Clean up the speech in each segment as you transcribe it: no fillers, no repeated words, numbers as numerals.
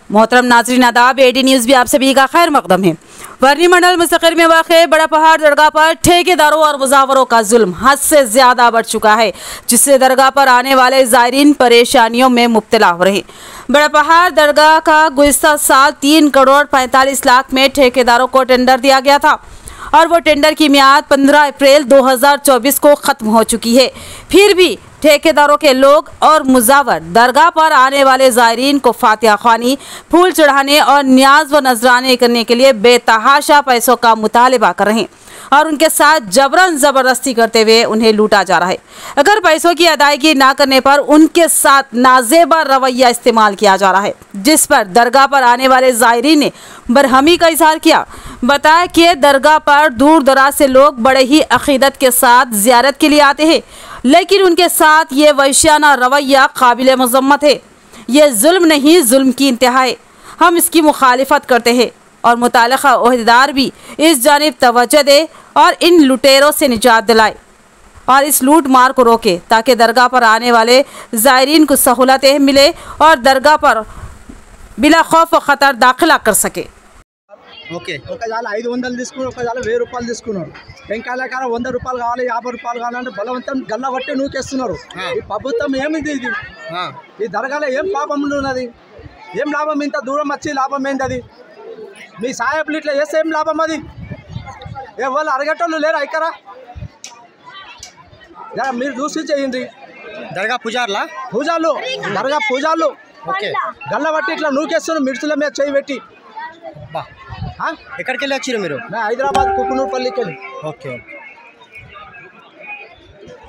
मोहतरम नाज़रीन आदाब, एडी न्यूज़ भी आप सभी का खैर मकदम है। वर्नी मंडल मुस्तकिर में वाक़े बड़ा पहाड़ दरगाह पर ठेकेदारों और मुजावरों का जुल्म हद से ज़्यादा बढ़ चुका है, जिससे दरगाह पर आने वाले ज़ायरीन परेशानियों में मुब्तला हो रहे। बड़ा पहाड़ दरगाह का गुज़िश्ता साल 3 करोड़ 45 लाख में ठेकेदारों को टेंडर दिया गया था और वो टेंडर की मियाद 15 अप्रैल 2024 को ख़त्म हो चुकी है। फिर भी ठेकेदारों के लोग और मुजावर दरगाह पर आने वाले ज़ायरीन को फातिहा ख्वानी, फूल चढ़ाने और न्याज व नजराने करने के लिए बेतहाशा पैसों का मुतालबा कर रहे हैं और उनके साथ जबरन ज़बरदस्ती करते हुए उन्हें लूटा जा रहा है। अगर पैसों की अदायगी ना करने पर उनके साथ नाजेबा रवैया इस्तेमाल किया जा रहा है, जिस पर दरगाह पर आने वाले ज़ायरीन ने बरहमी का इजहार किया। बताया कि दरगाह पर दूर दराज से लोग बड़े ही अकीदत के साथ ज़ियारत के लिए आते हैं, लेकिन उनके साथ ये वहशियाना रवैया काबिल मज़म्मत है। ये जुल्म नहीं, जुल्म की इंतहा है। हम इसकी मुखालिफत करते हैं और मुताल्लिक़ा ओहदेदार भी इस जानिब तवज्जो दे और इन लुटेरों से निजात दिलाए और इस लूट मार को रोके, ताकि दरगाह पर आने वाले ज़ायरीन को सहूलतें मिले और दरगाह पर बिला खौफ व ख़तर दाखिला कर सके। ఓకే ఒక జాల 500 తీసుకుని ఒక జాల 1000 రూపాయలు తీసుకున్నారు. వెంకాయలకార 100 రూపాయలు కావాలి 50 రూపాయలు కావాలంటే బలవంతం గల్ల పట్టి నూకేస్తున్నారు. ఈ ప్రభుత్వం ఏమిది ఇది? ఈ దర్గాలో ఏం పాపం ఉన్నది? ఏం లాభం? ఇంత దూరం వచ్చి లాభం ఏంది? అది మీ సాయబులు ఇట్లా చేస్తే ఏం లాభం? అది ఎవరు అరగటోళ్ళు లేరా ఇక్కడ? మీరు చూసి చేయండి. దర్గా పూజార్లా పూజార్లు దర్గా పూజార్లు ఓకే గల్ల పట్టి ఇట్లా నూకేస్తున్నారు మిర్చుల మీద చేయి పెట్టి. ఎక్కడికి వెళ్ళి వచ్చారు మీరు? హైదరాబాద్ కుకునూర్పల్లికి వెళ్ళి. ఓకే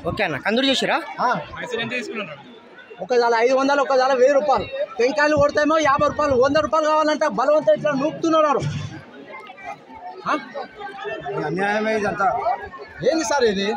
ఓకే అన్న, కందూరు చేసిరా? ఒక జాల 500, ఒక జాల 1000 రూపాయలు. టెంకాయలు కొడతామో 50 రూపాయలు, 100 రూపాయలు కావాలంటే బలవంతం ఇట్లా నూపుతున్నారు. అన్యాయమే ఇదంతా. ఏంది సార్ ఇది?